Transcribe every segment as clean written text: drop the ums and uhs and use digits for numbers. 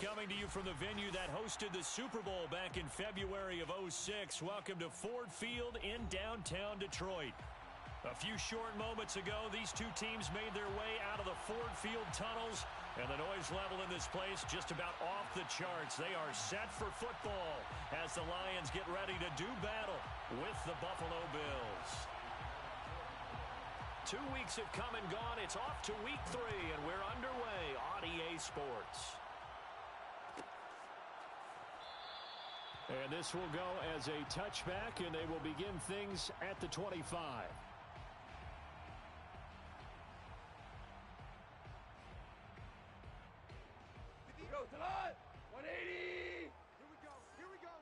coming to you from the venue that hosted the Super Bowl back in February of '06. Welcome to Ford Field in downtown Detroit. A few short moments ago, these two teams made their way out of the Ford Field tunnels, and the noise level in this place just about off the charts. They are set for football as the Lions get ready to do battle with the Buffalo Bills. 2 weeks have come and gone. It's off to week 3, and we're underway on EA Sports. And this will go as a touchback, and they will begin things at the 25. Go, Talon! 180! Here we go, here we go,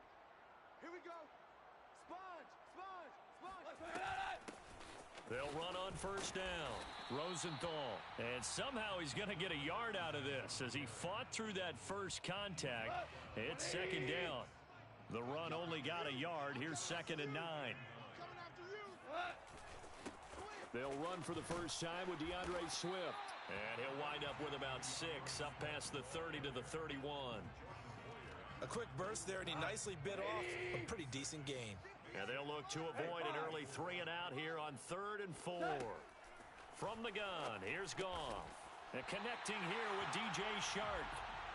here we go. Sponge, sponge, sponge. They'll run on first down. Rosenthal. And somehow he's going to get a yard out of this as he fought through that first contact. It's second down. The run only got a yard. Here's 2nd and 9. They'll run for the first time with DeAndre Swift. And he'll wind up with about 6 up past the 30 to the 31. A quick burst there, and he nicely bit off a pretty decent gain. And they'll look to avoid an early 3 and out here on 3rd and 4. From the gun, here's Goff. And connecting here with DJ Shark.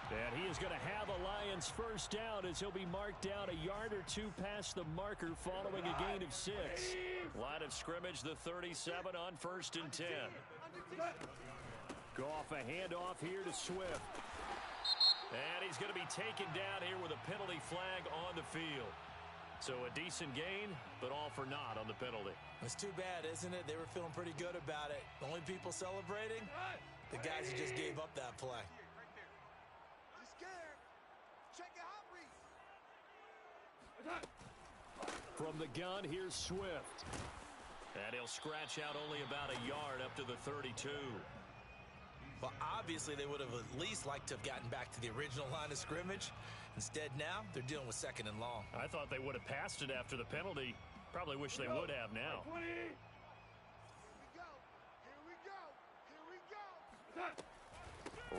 And he is going to have a Lions first down as he'll be marked down a yard or 2 past the marker following a gain of 6. Line of scrimmage, the 37 on 1st and 10. Goff, a handoff here to Swift. And he's going to be taken down here with a penalty flag on the field. So a decent gain, but all for naught on the penalty. It's too bad, isn't it? They were feeling pretty good about it. The only people celebrating, the guys who just gave up that play. From the gun, here's Swift. And he'll scratch out only about a yard up to the 32. Well, obviously, they would have at least liked to have gotten back to the original line of scrimmage. Instead, now, they're dealing with 2nd and long. I thought they would have passed it after the penalty. Probably wish they would have now. Here we go. Here we go.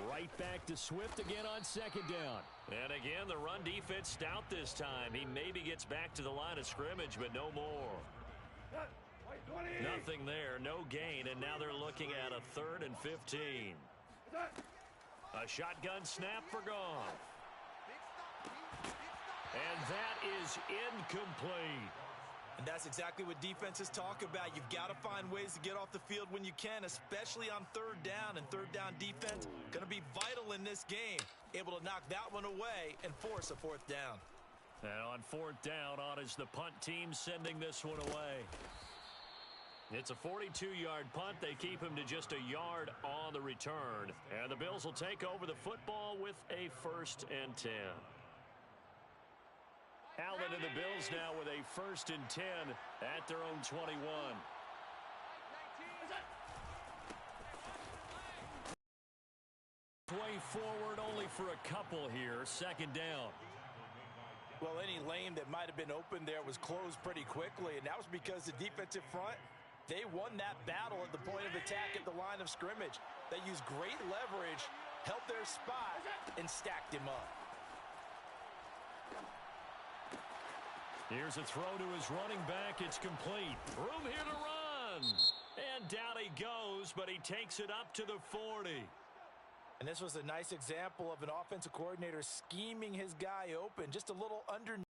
Right back to Swift again on 2nd down. And again, the run defense stout this time. He maybe gets back to the line of scrimmage, but no more. Nothing there, no gain, and now they're looking at a 3rd and 15. A shotgun snap for Goff. And that is incomplete. And that's exactly what defenses talk about. You've got to find ways to get off the field when you can, especially on 3rd down. And 3rd down defense going to be vital in this game. Able to knock that one away and force a 4th down. And on 4th down, on is the punt team sending this one away. It's a 42-yard punt. They keep him to just a yard on the return. And the Bills will take over the football with a 1st and 10. Allen and the Bills now with a 1st and 10 at their own 21. Way forward only for a couple here. 2nd down. Well, any lane that might have been open there was closed pretty quickly, and that was because the defensive front, they won that battle at the point of attack at the line of scrimmage. They used great leverage, held their spot, and stacked him up. Here's a throw to his running back. It's complete. Room here to run. And down he goes, but he takes it up to the 40. And this was a nice example of an offensive coordinator scheming his guy open. Just a little underneath,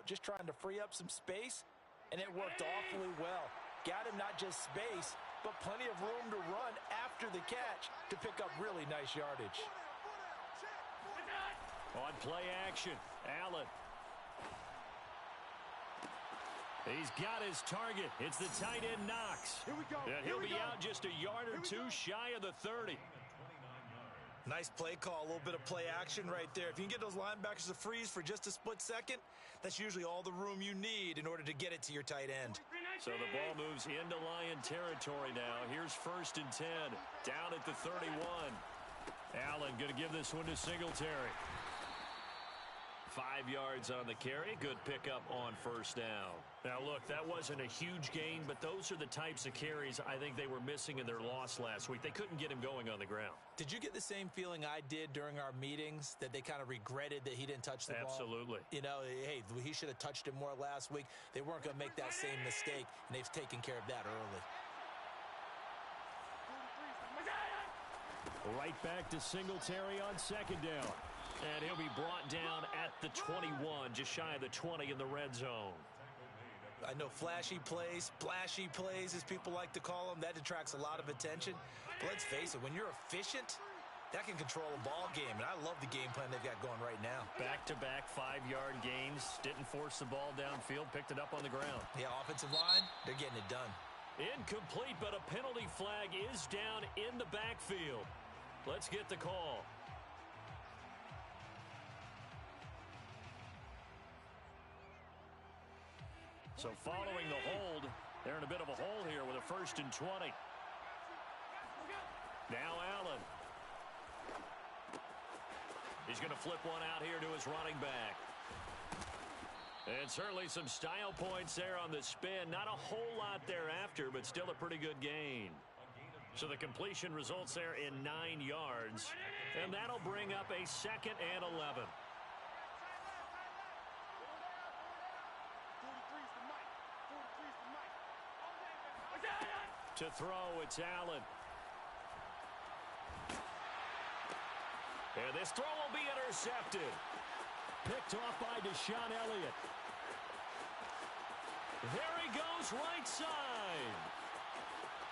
just trying to free up some space, and it worked awfully well. Got him not just space, but plenty of room to run after the catch to pick up really nice yardage. On play action, Allen. He's got his target. It's the tight end Knox. Here we go. And he'll be out just a yard or 2 shy of the 30. Nice play call, a little bit of play action right there. If you can get those linebackers to freeze for just a split second, that's usually all the room you need in order to get it to your tight end. So the ball moves into Lion territory now. Here's 1st and 10, down at the 31. Allen going to give this one to Singletary. 5 yards on the carry. Good pickup on first down. Now, look, that wasn't a huge gain, but those are the types of carries I think they were missing in their loss last week. They couldn't get him going on the ground. Did you get the same feeling I did during our meetings, that they kind of regretted that he didn't touch the ball? Absolutely. You know, hey, he should have touched it more last week. They weren't going to make that same mistake, and they've taken care of that early. Right back to Singletary on second down. And he'll be brought down at the 21, just shy of the 20 in the red zone. I know flashy plays, splashy plays, as people like to call them, that attracts a lot of attention. But let's face it, when you're efficient, that can control a ball game. And I love the game plan they've got going right now. Back-to-back 5-yard gains. Didn't force the ball downfield, picked it up on the ground. Yeah, offensive line, they're getting it done. Incomplete, but a penalty flag is down in the backfield. Let's get the call. So following the hold, they're in a bit of a hole here with a 1st and 20. Now Allen. He's going to flip one out here to his running back. And certainly some style points there on the spin. Not a whole lot thereafter, but still a pretty good gain. So the completion results there in 9 yards. And that'll bring up a 2nd and 11. To throw, it's Allen. And this throw will be intercepted. Picked off by Deshaun Elliott. There he goes, right side.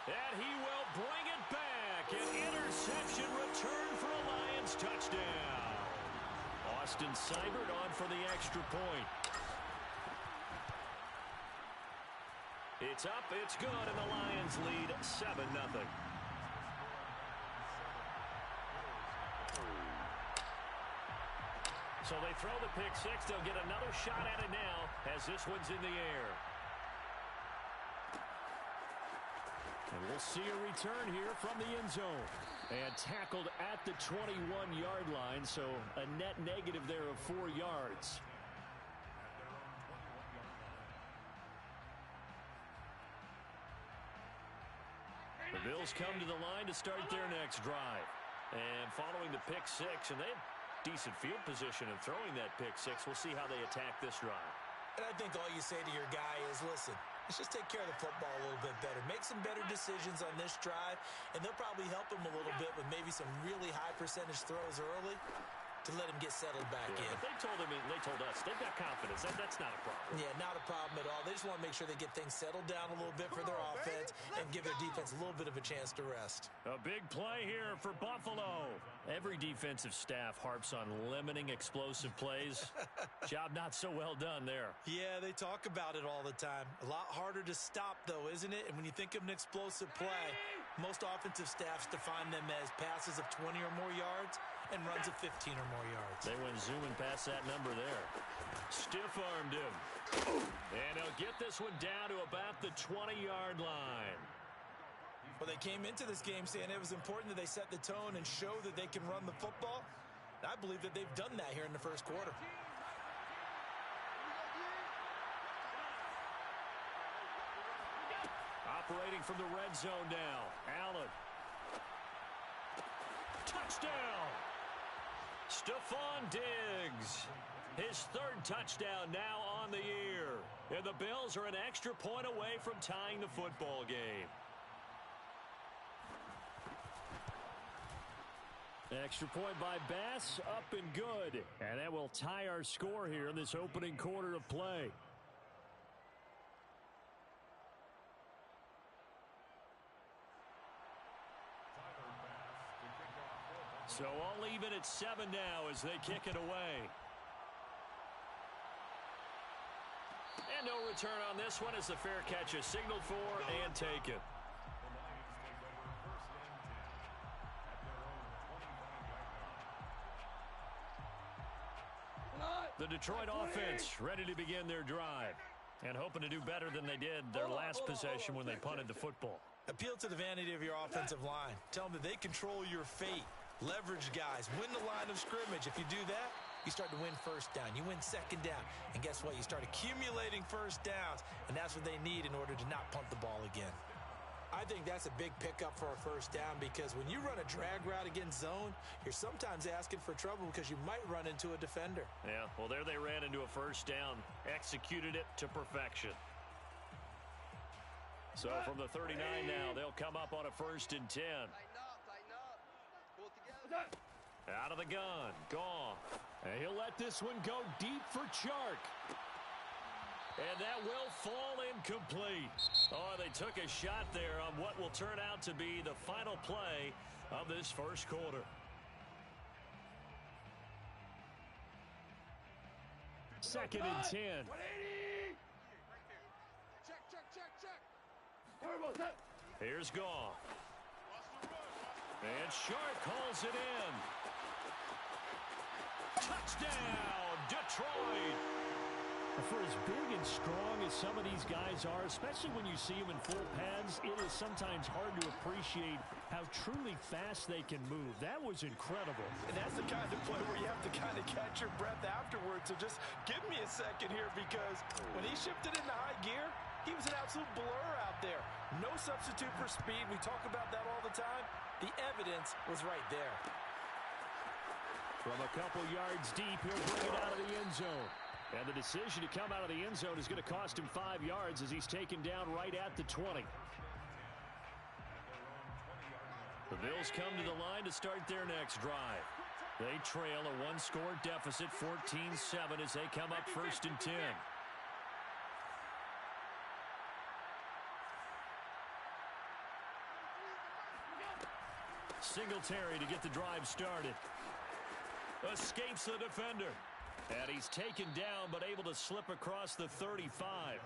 And he will bring it back. An interception return for a Lions touchdown. Austin Seibert on for the extra point. It's up, it's good, and the Lions lead 7-0. So they throw the pick six. They'll get another shot at it now as this one's in the air. And we'll see a return here from the end zone. And tackled at the 21-yard line, so a net negative there of 4 yards. The Bills come to the line to start their next drive. And following the pick six, and they have decent field position in throwing that pick six. We'll see how they attack this drive. And I think all you say to your guy is, listen, let's just take care of the football a little bit better. Make some better decisions on this drive, and they'll probably help him a little bit with maybe some really high percentage throws early to let him get settled back in. But they told us they've got confidence. That's not a problem. Yeah, not a problem at all. They just want to make sure they get things settled down a little bit for their offense and give their defense a little bit of a chance to rest. A big play here for Buffalo. Every defensive staff harps on limiting explosive plays. Job not so well done there. Yeah, they talk about it all the time. A lot harder to stop, though, isn't it? And when you think of an explosive play, most offensive staffs define them as passes of 20 or more yards and runs of 15 or more yards. They went zooming past that number there. Stiff-armed him. And he'll get this one down to about the 20-yard line. Well, they came into this game saying it was important that they set the tone and show that they can run the football. I believe that they've done that here in the first quarter. Operating from the red zone now. Allen. Touchdown! Stephon Diggs. His 3rd touchdown now on the year. And the Bills are an extra point away from tying the football game. Extra point by Bass, up and good. And that will tie our score here in this opening quarter of play. So all even at 7 now as they kick it away. And no return on this one as the fair catch is signaled for and taken. The Detroit offense ready to begin their drive and hoping to do better than they did their last possession when they punted the football. Appeal to the vanity of your offensive line. Tell them that they control your fate. Leverage guys. Win the line of scrimmage. If you do that, you start to win first down. You win second down. And guess what? You start accumulating first downs, and that's what they need in order to not punt the ball again. I think that's a big pickup for a first down because when you run a drag route against zone, you're sometimes asking for trouble because you might run into a defender. Yeah, well, there they ran into a first down, executed it to perfection. So from the 39 now, they'll come up on a 1st and 10. Out of the gun, gone. And he'll let this one go deep for Chark. And that will fall incomplete. Oh, they took a shot there on what will turn out to be the final play of this first quarter. Second and 10. 180! Check. Here's Goff. And Shark calls it in. Touchdown, Detroit. For as big and strong as some of these guys are, especially when you see them in full pads, it is sometimes hard to appreciate how truly fast they can move. That was incredible. And that's the kind of play where you have to kind of catch your breath afterwards. So just give me a second here because when he shifted into high gear, he was an absolute blur out there. No substitute for speed. We talk about that all the time. The evidence was right there. From a couple yards deep, he'll bring it out of the end zone. And the decision to come out of the end zone is going to cost him 5 yards as he's taken down right at the 20. The Bills come to the line to start their next drive. They trail a one-score deficit, 14-7, as they come up 1st and 10. Singletary to get the drive started. Escapes the defender. And he's taken down but able to slip across the 35.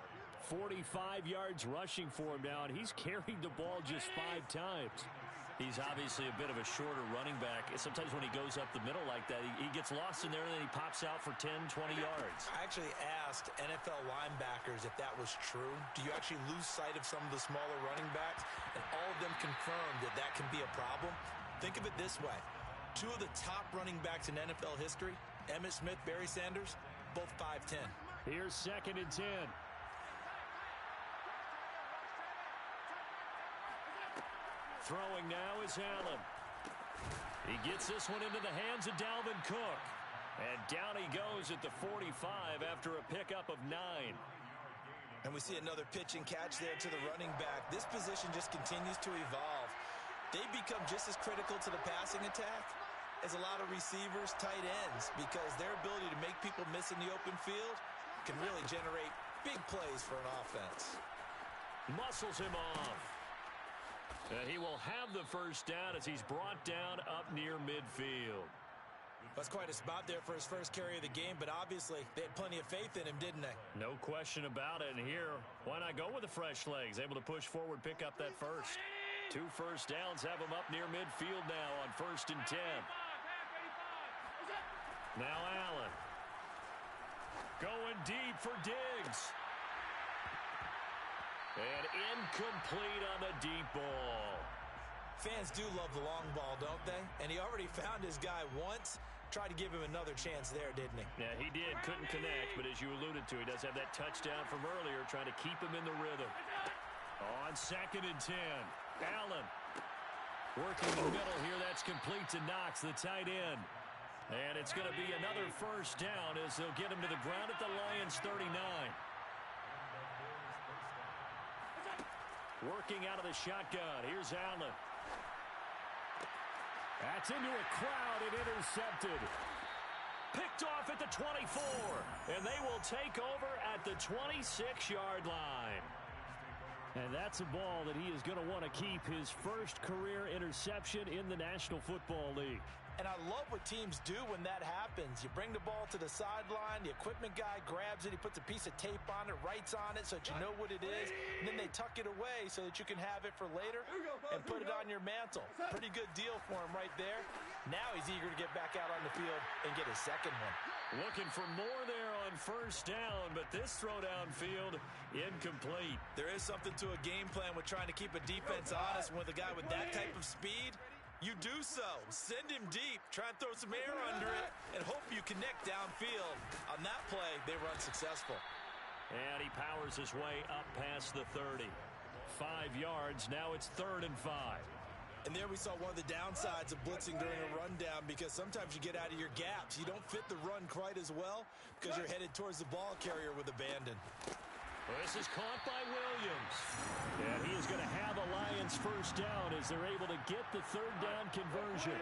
45 yards rushing for him now, and he's carried the ball just 5 times. He's obviously a bit of a shorter running back. Sometimes when he goes up the middle like that, he gets lost in there and then he pops out for 10, 20 yards. I actually asked NFL linebackers if that was true. Do you actually lose sight of some of the smaller running backs? And all of them confirmed that that can be a problem. Think of it this way. 2 of the top running backs in NFL history, Emmitt Smith, Barry Sanders, both 5'10". Here's 2nd and 10. Throwing now is Allen. He gets this one into the hands of Dalvin Cook. And down he goes at the 45 after a pickup of 9. And we see another pitch and catch there to the running back. This position just continues to evolve. They become just as critical to the passing attack as a lot of receivers, tight ends, because their ability to make people miss in the open field can really generate big plays for an offense. Muscles him off. And he will have the first down as he's brought down up near midfield. That's quite a spot there for his first carry of the game, but obviously they had plenty of faith in him, didn't they? No question about it. And here, why not go with the fresh legs? Able to push forward, pick up that first. 2 first downs have him up near midfield now on 1st and 10. Now Allen. Going deep for Diggs. And incomplete on the deep ball. Fans do love the long ball, don't they? And he already found his guy once. Tried to give him another chance there, didn't he? Yeah, he did. Couldn't connect, but as you alluded to, he does have that touchdown from earlier, trying to keep him in the rhythm. On 2nd and 10, Allen working the middle here. That's complete to Knox, the tight end. And it's going to be another first down as they'll get him to the ground at the Lions' 39. Working out of the shotgun. Here's Allen. That's into a crowd and intercepted. Picked off at the 24. And they will take over at the 26-yard line. And that's a ball that he is going to want to keep, his first career interception in the National Football League. And I love what teams do when that happens. You bring the ball to the sideline, the equipment guy grabs it, he puts a piece of tape on it, writes on it so that you know what it is, and then they tuck it away so that you can have it for later and put it on your mantle. Pretty good deal for him right there. Now he's eager to get back out on the field and get his second one. Looking for more there on first down, but this throw downfield incomplete. There is something to a game plan with trying to keep a defense honest with a guy with that type of speed. You do so. Send him deep. Try and throw some air under it and hope you connect downfield. On that play, they run successful. And he powers his way up past the 30. 5 yards. Now it's 3rd and 5. And there we saw one of the downsides of blitzing during a rundown, because sometimes you get out of your gaps. You don't fit the run quite as well because you're headed towards the ball carrier with abandon. This is caught by Williams. And he is going to have a Lions first down as they're able to get the 3rd down conversion.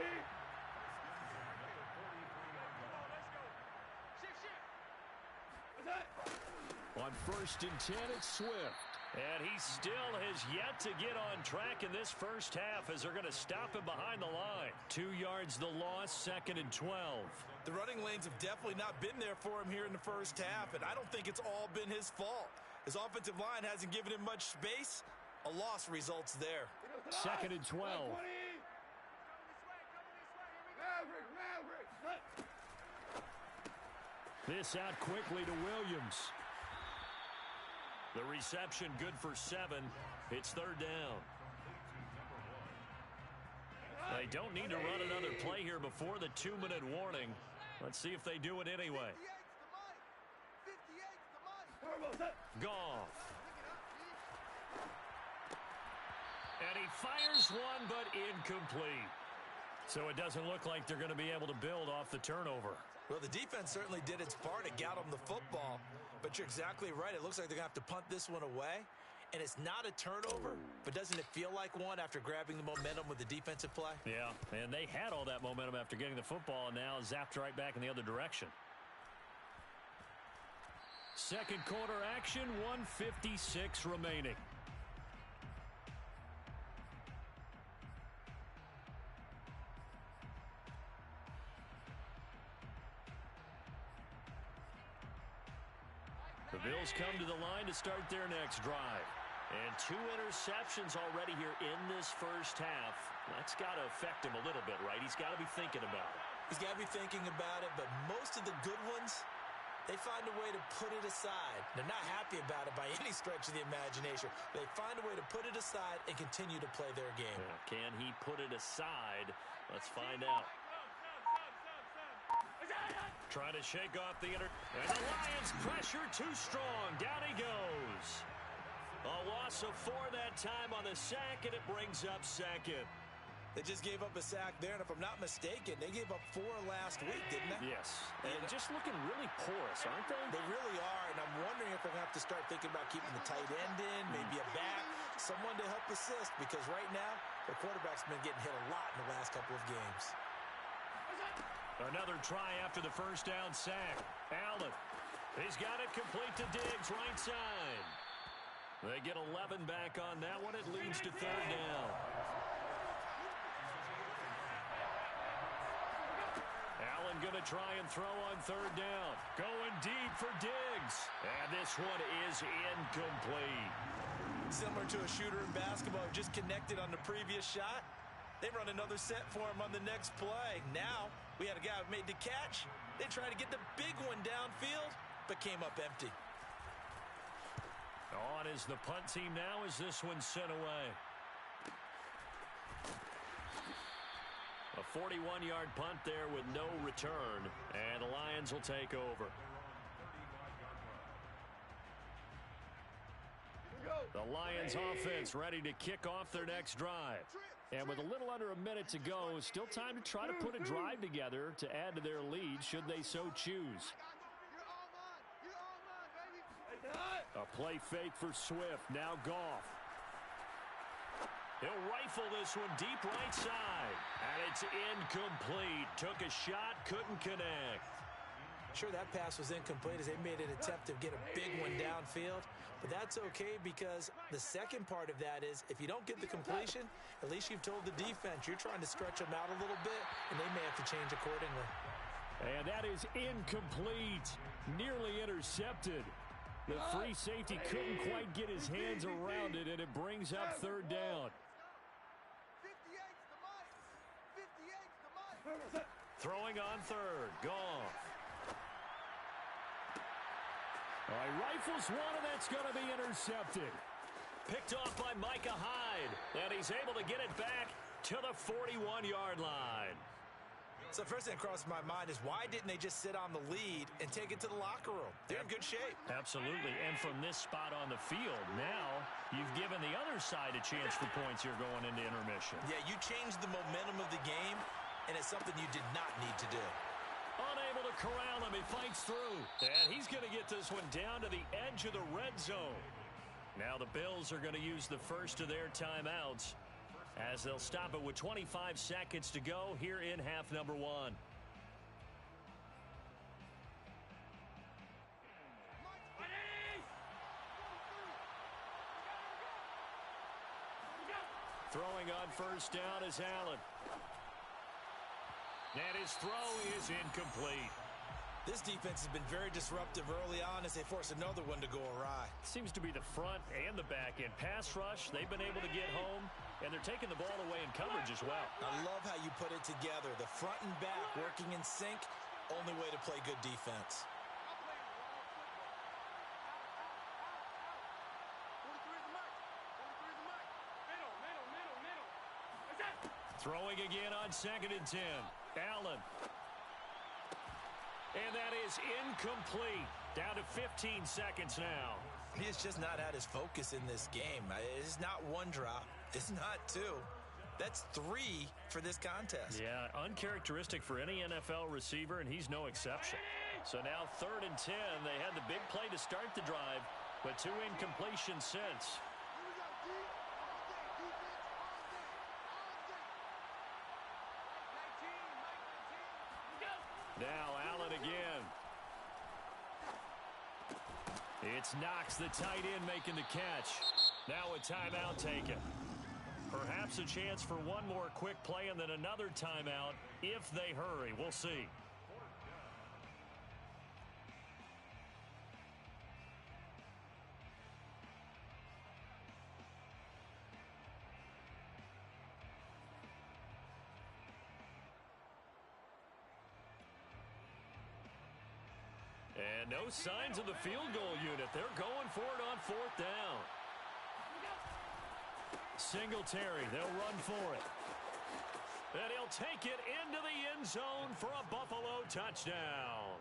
On 1st and 10, it's Swift. And he still has yet to get on track in this first half as they're going to stop him behind the line. 2 yards the loss, 2nd and 12. The running lanes have definitely not been there for him here in the first half, and I don't think it's all been his fault. His offensive line hasn't given him much space. A loss results there. 2nd and 12. This out quickly to Williams. The reception good for 7. It's 3rd down. They don't need to run another play here before the 2-minute warning. Let's see if they do it anyway. Goff. And he fires one, but incomplete. So it doesn't look like they're going to be able to build off the turnover. Well, the defense certainly did its part to get them the football. But you're exactly right. It looks like they're going to have to punt this one away. And it's not a turnover, but doesn't it feel like one after grabbing the momentum with the defensive play? Yeah, and they had all that momentum after getting the football, and now zapped right back in the other direction. Second quarter action, 1:56 remaining. The Bills come to the line to start their next drive. And 2 interceptions already here in this first half. That's got to affect him a little bit, right? He's got to be thinking about it. He's got to be thinking about it, but most of the good ones, they find a way to put it aside. They're not happy about it by any stretch of the imagination. They find a way to put it aside and continue to play their game. Yeah, can he put it aside? Let's find out. Trying to shake off the and the Lions pressure too strong. Down he goes. A loss of 4 that time on the sack, and it brings up 2nd. They just gave up a sack there, and if I'm not mistaken, they gave up 4 last week, didn't they? Yes, and just looking really porous, aren't they? They really are, and I'm wondering if they're going to have to start thinking about keeping the tight end in, maybe a back, someone to help assist, because right now, the quarterback's been getting hit a lot in the last couple of games. Another try after the first down sack. Allen, he's got it complete to Diggs, right side. They get 11 back on that one. It leads to 3rd down. Allen going to try and throw on 3rd down. Going deep for Diggs. And this one is incomplete. Similar to a shooter in basketball who just connected on the previous shot. They run another set for him on the next play. Now, we had a guy who made the catch. They tried to get the big one downfield, but came up empty. On is the punt team now as this one's sent away. A 41-yard punt there with no return, and the Lions will take over. The Lions offense ready to kick off their next drive. And with a little under a minute to go, still time to try to put a drive together to add to their lead should they so choose. A play fake for Swift. Now Goff. He'll rifle this one deep right side. And it's incomplete. Took a shot, couldn't connect. Sure, that pass was incomplete as they made an attempt to get a big one downfield. But that's okay because the second part of that is if you don't get the completion, at least you've told the defense you're trying to stretch them out a little bit, and they may have to change accordingly. And that is incomplete. Nearly intercepted. The free safety couldn't quite get his hands around it, and it brings up 3rd down. Throwing on 3rd. Goff. He rifles one, and that's going to be intercepted. Picked off by Micah Hyde. And he's able to get it back to the 41-yard line. So first thing that crosses my mind is why didn't they just sit on the lead and take it to the locker room? They're in good shape. Absolutely. And from this spot on the field, now you've given the other side a chance for points here going into intermission. Yeah, you changed the momentum of the game, and it's something you did not need to do. Unable to corral him. He fights through. And he's going to get this one down to the edge of the red zone. Now the Bills are going to use the first of their timeouts as they'll stop it with 25 seconds to go here in half number one. Throwing on first down is Allen. And his throw is incomplete. This defense has been very disruptive early on as they force another one to go awry. Seems to be the front and the back end. Pass rush, they've been able to get home, and they're taking the ball away in coverage as well. I love how you put it together. The front and back working in sync, only way to play good defense. Throwing again on 2nd and 10. Allen. And that is incomplete. Down to 15 seconds now. He has just not had his focus in this game. It's not one drop. It's not two. That's 3 for this contest. Yeah, uncharacteristic for any NFL receiver, and he's no exception. So now 3rd and 10. They had the big play to start the drive, but 2 incompletions since. Now Allen again. It's Knox, the tight end, making the catch. Now a timeout taken. Perhaps a chance for one more quick play and then another timeout if they hurry. We'll see. And no signs of the field goal unit. They're going for it on 4th down. Singletary, they'll run for it. And he'll take it into the end zone for a Buffalo touchdown.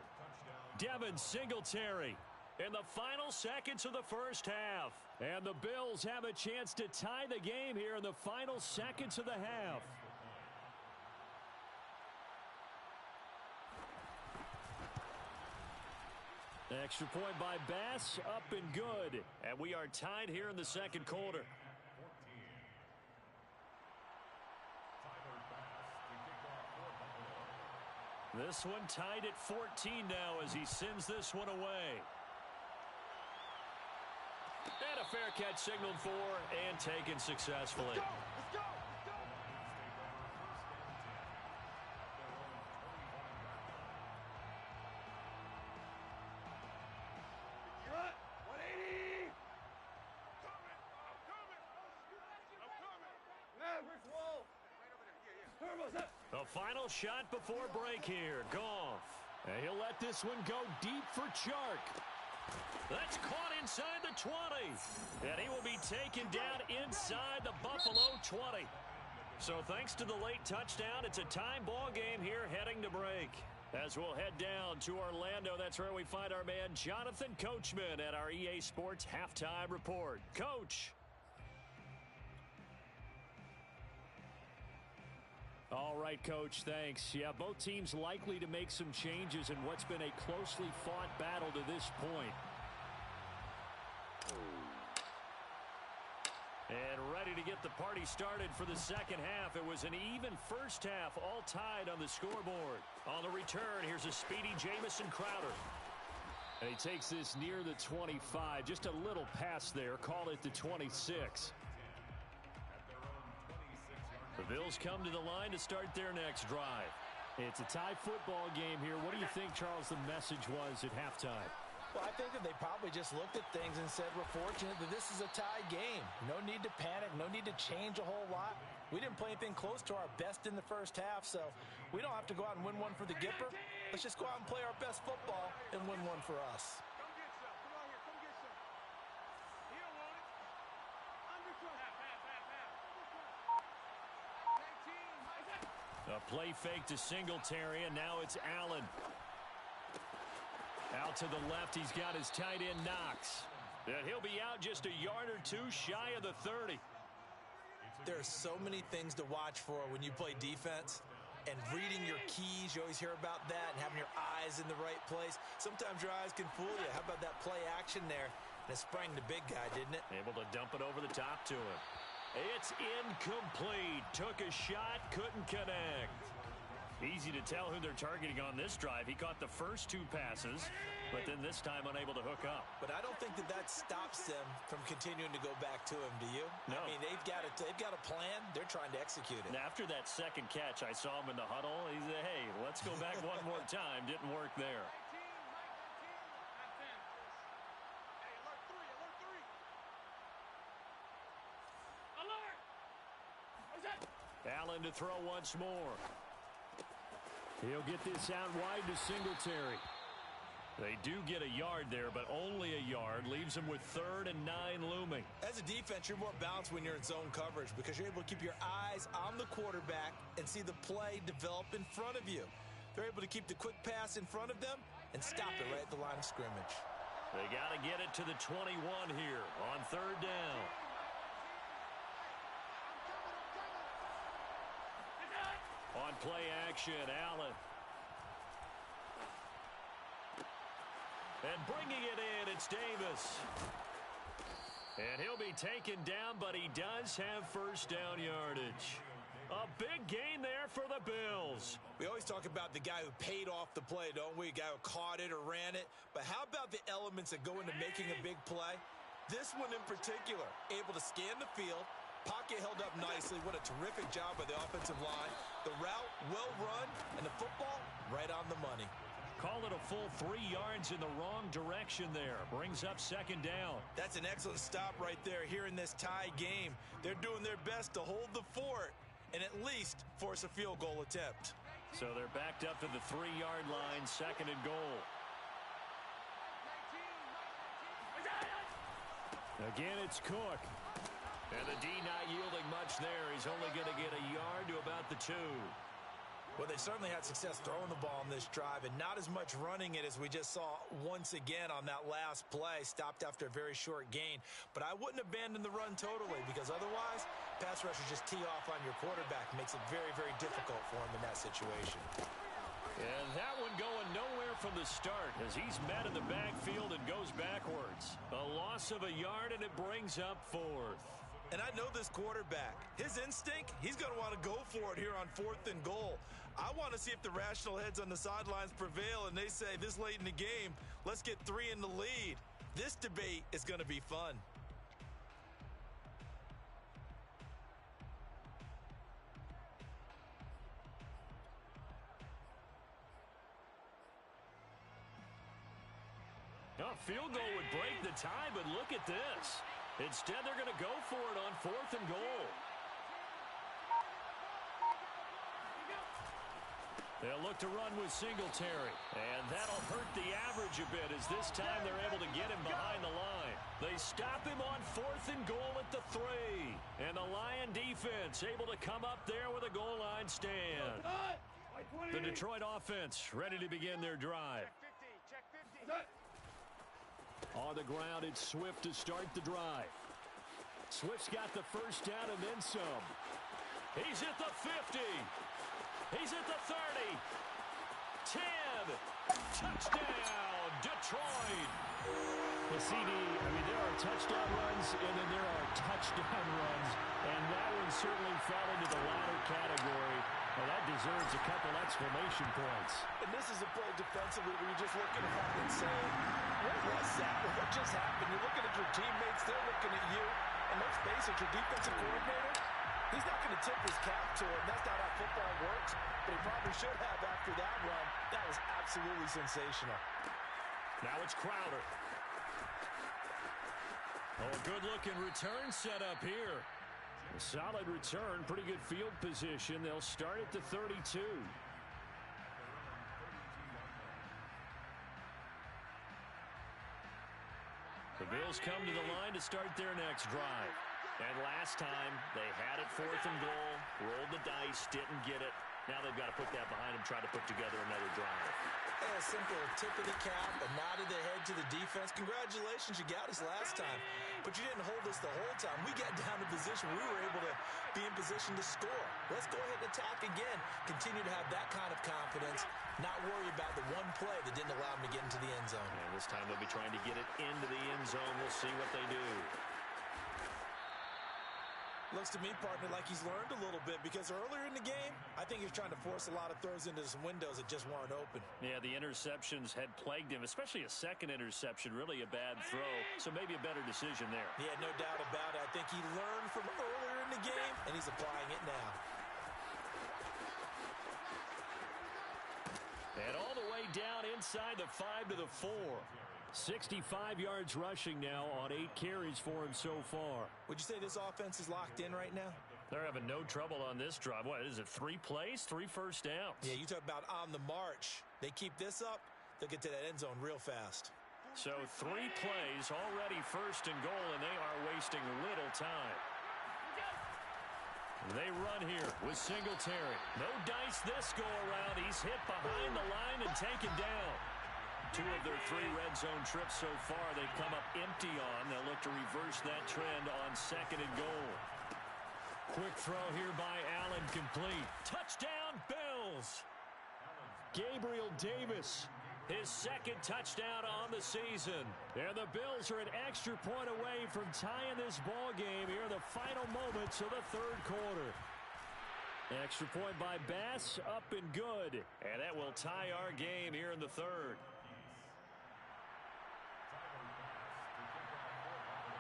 Devin Singletary in the final seconds of the first half. And the Bills have a chance to tie the game here in the final seconds of the half. Extra point by Bass, up and good. And we are tied here in the second quarter. This one tied at 14 now as he sends this one away. And a fair catch signaled for and taken successfully. Let's go! Let's go! Cut! 180! I'm coming! Yeah, brick wall! Right over there, yeah. Turbo's up! The final shot before break here. Goff. And he'll let this one go deep for Chark. That's caught inside the 20. And he will be taken down inside the Buffalo 20. So thanks to the late touchdown, it's a time ball game here heading to break. As we'll head down to Orlando, that's where we find our man Jonathan Coachman at our EA Sports Halftime Report. Coach. All right, Coach, thanks. Yeah, both teams likely to make some changes in what's been a closely fought battle to this point. And ready to get the party started for the second half. It was an even first half, all tied on the scoreboard. On the return, here's a speedy Jamison Crowder. And he takes this near the 25. Just a little pass there. Call it the 26. The Bills come to the line to start their next drive. It's a tie football game here. What do you think, Charles, the message was at halftime? Well, I think that they probably just looked at things and said, we're fortunate that this is a tie game. No need to panic. No need to change a whole lot. We didn't play anything close to our best in the first half, so we don't have to go out and win one for the Gipper. Let's just go out and play our best football and win one for us. Come get some. Come on here. Come get some. He don't want it. Undercut. Half. Thank A play fake to Singletary, and now it's Allen. Out to the left, he's got his tight end Knox. And he'll be out just a yard or two shy of the 30. There are so many things to watch for when you play defense. And reading your keys, you always hear about that, and having your eyes in the right place. Sometimes your eyes can fool you. How about that play action there? And it sprang the big guy, didn't it? Able to dump it over the top to him. It's incomplete. Took a shot, couldn't connect. Easy to tell who they're targeting on this drive. He caught the first two passes, but then this time unable to hook up. But I don't think that stops them from continuing to go back to him, do you? No. I mean, they've got a plan. They're trying to execute it. And after that second catch, I saw him in the huddle. He said, hey, let's go back one more time. Didn't work there. Allen to throw once more. He'll get this out wide to Singletary. They do get a yard there, but only a yard. Leaves them with 3rd and 9 looming. As a defense, you're more balanced when you're in zone coverage because you're able to keep your eyes on the quarterback and see the play develop in front of you. They're able to keep the quick pass in front of them and stop it right at the line of scrimmage. They got to get it to the 21 here on 3rd down. On play action, Allen. And bringing it in, it's Davis. And he'll be taken down, but he does have first down yardage. A big gain there for the Bills. We always talk about the guy who paid off the play, don't we? A guy who caught it or ran it. But how about the elements that go into making a big play? This one in particular, able to scan the field. Pocket held up nicely. What a terrific job by the offensive line. The route, well run, and the football right on the money. Call it a full 3 yards in the wrong direction there. Brings up 2nd down. That's an excellent stop right there here in this tie game. They're doing their best to hold the fort and at least force a field goal attempt. So they're backed up to the 3-yard line, 2nd and goal. Again, it's Cook. And the D not yielding much there. He's only going to get a yard to about the 2. Well, they certainly had success throwing the ball in this drive and not as much running it as we just saw once again on that last play. Stopped after a very short gain. But I wouldn't abandon the run totally because otherwise, pass rushers just tee off on your quarterback. Makes it very, very difficult for him in that situation. And that one going nowhere from the start as he's met in the backfield and goes backwards. A loss of a yard, and it brings up 4th. And I know this quarterback. His instinct, he's going to want to go for it here on 4th and goal. I want to see if the rational heads on the sidelines prevail and they say this late in the game, let's get 3 in the lead. This debate is going to be fun. A field goal would break the tie, but look at this. Instead, they're going to go for it on 4th and goal. They'll look to run with Singletary. And that'll hurt the average a bit as this time they're able to get him behind the line. They stop him on 4th and goal at the 3. And the Lion defense able to come up there with a goal line stand. The Detroit offense ready to begin their drive. Check 50. On the ground, it's Swift to start the drive. Swift's got the first down and then some. He's at the 50. He's at the 30. 10. Touchdown, Detroit. The CD, there are touchdown runs and then there are touchdown runs. And that one certainly fell into the latter category. Well, that deserves a couple exclamation points. And this is a play defensively where you're just looking at it and saying, what was that? What just happened? You're looking at your teammates, they're looking at you. And let's face it, your defensive coordinator, he's not going to tip his cap to it. That's not how football works. But he probably should have after that run. That was absolutely sensational. Now it's Crowder. Oh, a good-looking return set up here. A solid return, pretty good field position. They'll start at the 32. The Bills come to the line to start their next drive. And last time, they had it 4th and goal, rolled the dice, didn't get it. Now they've got to put that behind them, try to put together another drive. And a simple tip of the cap, a nod of the head to the defense. Congratulations, you got us last time, but you didn't hold us the whole time. We got down to position. We were able to be in position to score. Let's go ahead and attack again. Continue to have that kind of confidence, not worry about the one play that didn't allow them to get into the end zone. And this time they'll be trying to get it into the end zone. We'll see what they do. Looks to me, partner, like he's learned a little bit, because earlier in the game, I think he was trying to force a lot of throws into some windows that just weren't open. Yeah, the interceptions had plagued him, especially a second interception, really a bad throw, so maybe a better decision there. Yeah, no doubt about it. I think he learned from earlier in the game, and he's applying it now. And all the way down inside the 5 to the 4. 65 yards rushing now on 8 carries for him so far. Would you say this offense is locked in right now? They're having no trouble on this drive. What is it, 3 plays, 3 first downs? Yeah, you talk about on the march. They keep this up, they'll get to that end zone real fast. So 3 plays, already first and goal, and they are wasting little time. They run here with Singletary. No dice this go around. He's hit behind the line and taken down. 2 of their 3 red zone trips so far they've come up empty on. They'll look to reverse that trend on 2nd and goal. Quick throw here by Allen, complete. Touchdown, Bills! Gabriel Davis, his 2nd touchdown on the season. And the Bills are an extra point away from tying this ball game here in the final moments of the 3rd quarter. Extra point by Bass, up and good. And that will tie our game here in the 3rd.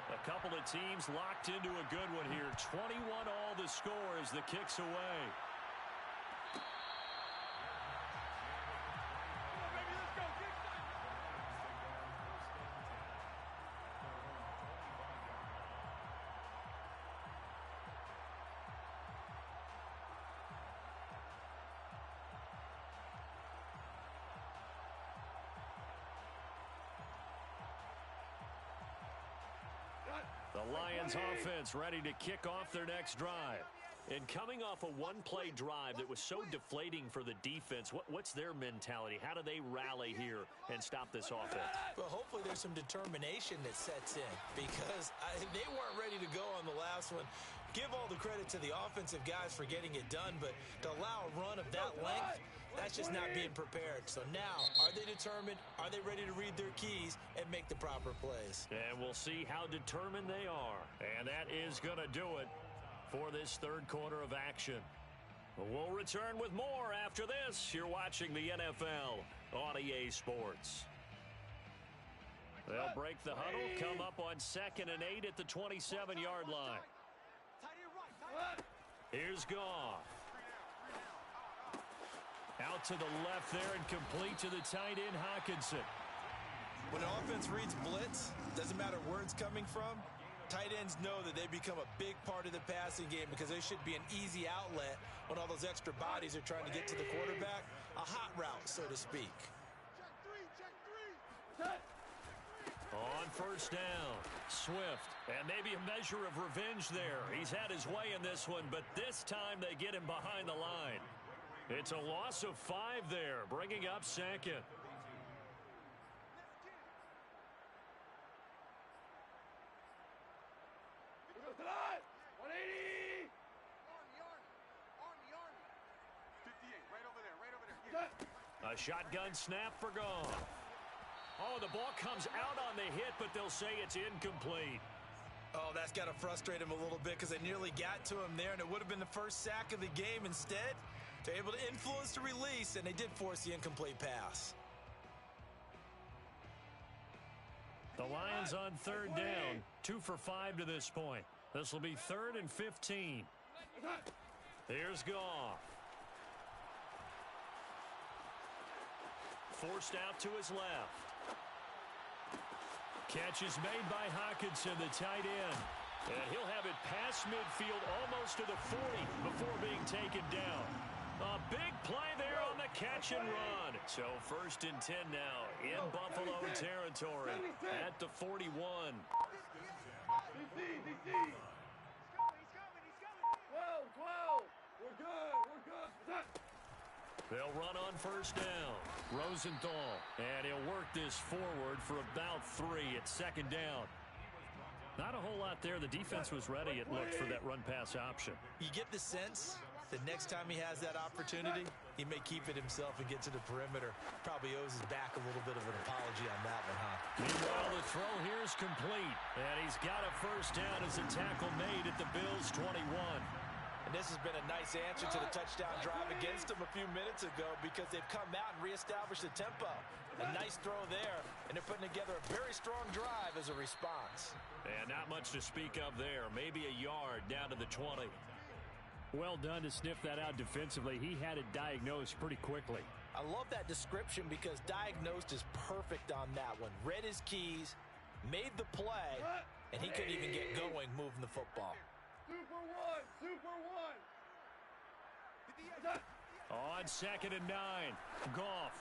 A couple of teams locked into a good one here. 21 all the score as the kick's away. The Lions offense ready to kick off their next drive. And coming off a one-play drive that was so deflating for the defense, what's their mentality? How do they rally here and stop this offense? Well, hopefully there's some determination that sets in, because they weren't ready to go on the last one. Give all the credit to the offensive guys for getting it done, but to allow a run of that length, that's just not being prepared. So now, are they determined? Are they ready to read their keys and make the proper plays? And we'll see how determined they are. And that is going to do it for this 3rd quarter of action. We'll return with more after this. You're watching the NFL on EA Sports. They'll break the huddle, come up on 2nd and 8 at the 27-yard line. Here's Goff. Out to the left there and complete to the tight end, Hockenson. When an offense reads blitz, doesn't matter where it's coming from, tight ends know that they become a big part of the passing game, because they should be an easy outlet when all those extra bodies are trying to get to the quarterback. A hot route, so to speak. On 1st down, Swift. And maybe a measure of revenge there. He's had his way in this one, but this time they get him behind the line. It's a loss of 5 there, bringing up 2nd. A shotgun snap for Goff. Oh, the ball comes out on the hit, but they'll say it's incomplete. Oh, that's got to frustrate him a little bit, because they nearly got to him there, and it would have been the first sack of the game. Instead, they're able to influence the release, and they did force the incomplete pass. The Lions on 3rd down, 2 for 5 to this point. This will be 3rd and 15. Here's Goff. Forced out to his left. Catch is made by Hockenson, the tight end. And he'll have it past midfield, almost to the 40 before being taken down. A big play there on the catch and run. So 1st and 10 now in Buffalo territory at the 41. DC. 12. We're good. They'll run on first down. Rosenthal, and he'll work this forward for about 3 at second down. Not a whole lot there. The defense was ready, it looked, for that run-pass option. You get the sense that next time he has that opportunity, he may keep it himself and get to the perimeter. Probably owes his back a little bit of an apology on that one, huh? Meanwhile, the throw here is complete, and he's got a first down as a tackle made at the Bills' 21. And this has been a nice answer to the touchdown drive against them a few minutes ago because they've come out and reestablished the tempo. A nice throw there, and they're putting together a very strong drive as a response. And not much to speak of there. Maybe a yard down to the 20. Well done to sniff that out defensively. He had it diagnosed pretty quickly. I love that description because diagnosed is perfect on that one. Read his keys, made the play, and he couldn't even get going moving the football. Super one! Super one! On 2nd and 9, Goff.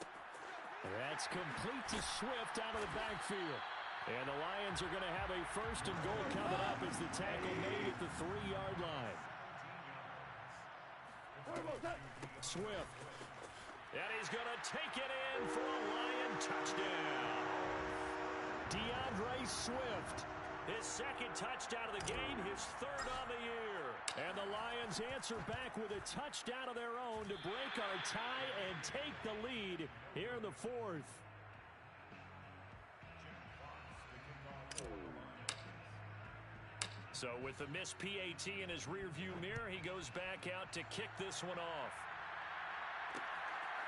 That's complete to Swift out of the backfield. And the Lions are going to have a first and goal coming up as the tackle made at the 3-yard line. Swift. And he's going to take it in for a Lion touchdown. DeAndre Swift. His second touchdown of the game, his 3rd on the year. And the Lions answer back with a touchdown of their own to break our tie and take the lead here in the 4th. So with the missed PAT in his rearview mirror, he goes back out to kick this one off.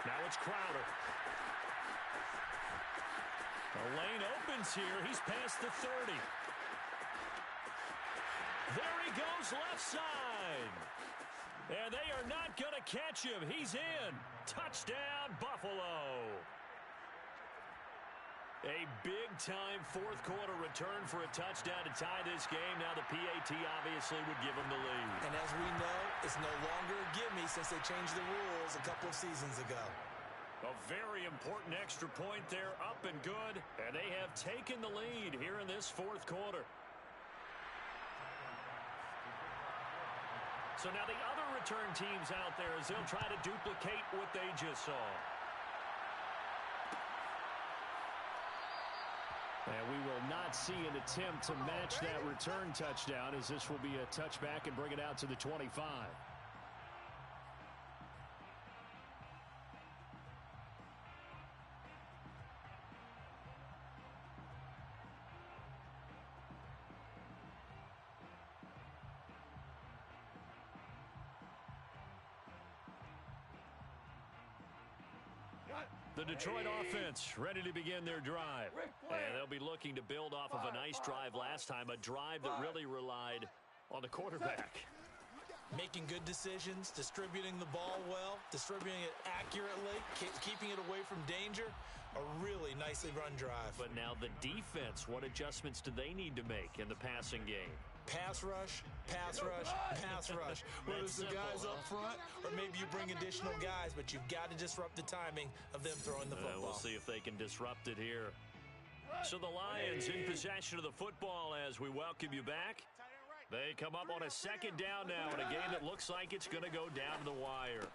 Now it's Crowder. The lane opens here. He's past the 30. There he goes left side. And they are not going to catch him. He's in. Touchdown, Buffalo. A big-time fourth-quarter return for a touchdown to tie this game. Now the PAT obviously would give him the lead. And as we know, it's no longer a gimme since they changed the rules a couple of seasons ago. A very important extra point there, up and good. And they have taken the lead here in this fourth quarter. So now the other return teams out there as they'll try to duplicate what they just saw. And we will not see an attempt to match that return touchdown as this will be a touchback and bring it out to the 25. The Detroit offense ready to begin their drive. And they'll be looking to build off of a nice drive last time, a drive that really relied on the quarterback. Making good decisions, distributing the ball well, distributing it accurately, keeping it away from danger. A really nicely run drive. But now the defense, what adjustments do they need to make in the passing game? Pass rush, pass rush, pass rush. Whether it's the guys up front or maybe you bring additional guys, but you've got to disrupt the timing of them throwing the football. We'll see if they can disrupt it here. So the Lions in possession of the football as we welcome you back. They come up on a second down now in a game that looks like it's going to go down to the wire.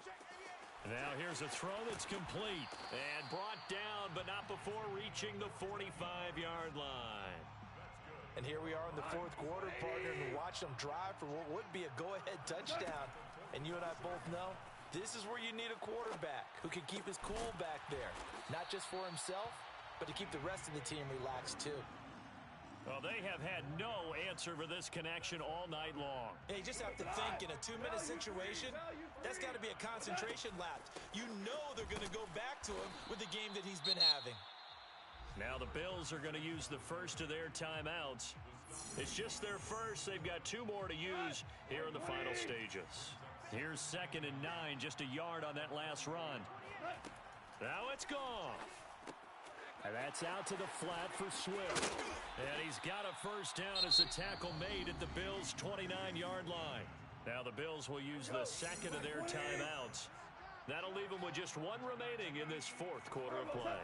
Now here's a throw that's complete and brought down, but not before reaching the 45-yard line. And here we are in the fourth quarter, partner, and watch them drive for what would be a go-ahead touchdown. And you and I both know this is where you need a quarterback who can keep his cool back there. Not just for himself, but to keep the rest of the team relaxed too. Well, they have had no answer for this connection all night long. Hey, you just have to think in a 2-minute situation, that's got to be a concentration lapse. You know they're going to go back to him with the game that he's been having. Now the Bills are going to use the first of their timeouts. It's just their first. They've got 2 more to use here in the final stages. Here's 2nd and 9, just a yard on that last run. Now it's gone. And that's out to the flat for Swift. And he's got a first down as the tackle made at the Bills' 29-yard line. Now the Bills will use the second of their timeouts. That'll leave them with just 1 remaining in this fourth quarter of play.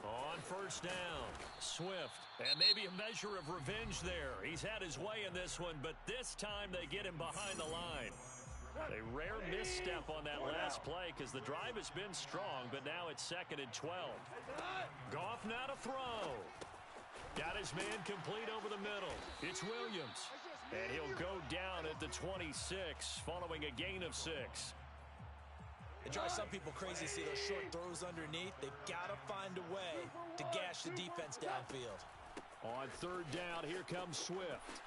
On first down, Swift, and maybe a measure of revenge there. He's had his way in this one, but this time they get him behind the line. A rare misstep on that last play because the drive has been strong, but now it's 2nd and 12. Goff now to throw. Got his man complete over the middle. It's Williams. And he'll go down at the 26 following a gain of 6. It drives some people crazy to see those short throws underneath. They've got to find a way to gash the defense downfield. On 3rd down, here comes Swift.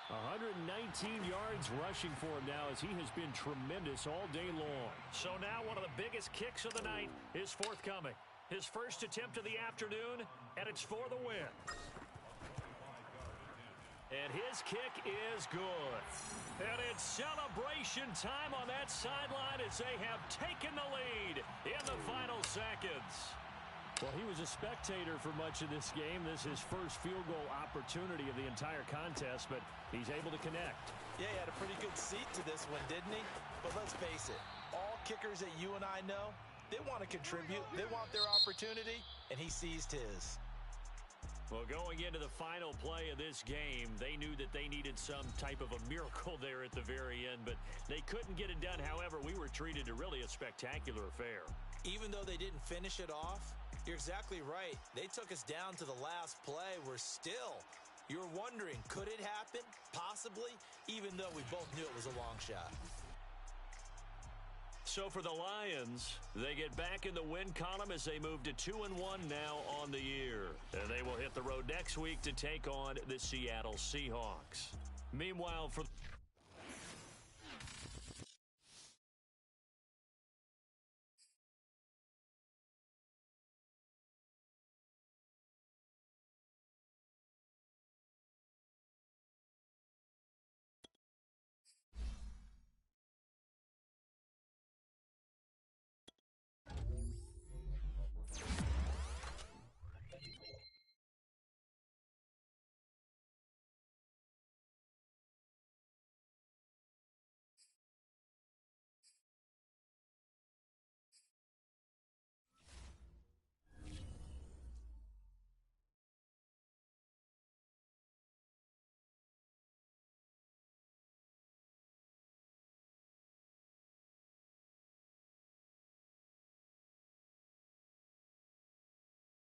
119 yards rushing for him now as he has been tremendous all day long. So now one of the biggest kicks of the night is forthcoming. His first attempt of the afternoon, and it's for the win. And his kick is good. And it's celebration time on that sideline as they have taken the lead in the final seconds. Well, he was a spectator for much of this game. This is his first field goal opportunity of the entire contest, but he's able to connect. Yeah, he had a pretty good seat to this one, didn't he? But let's face it, all kickers that you and I know, they want to contribute. They want their opportunity, and he seized his. Well, going into the final play of this game, they knew that they needed some type of a miracle there at the very end, but they couldn't get it done. However, we were treated to really a spectacular affair. Even though they didn't finish it off, you're exactly right. They took us down to the last play. We're still, you're wondering, could it happen? Possibly, even though we both knew it was a long shot. So for the Lions, they get back in the win column as they move to 2-1 now on the year. And they will hit the road next week to take on the Seattle Seahawks. Meanwhile, for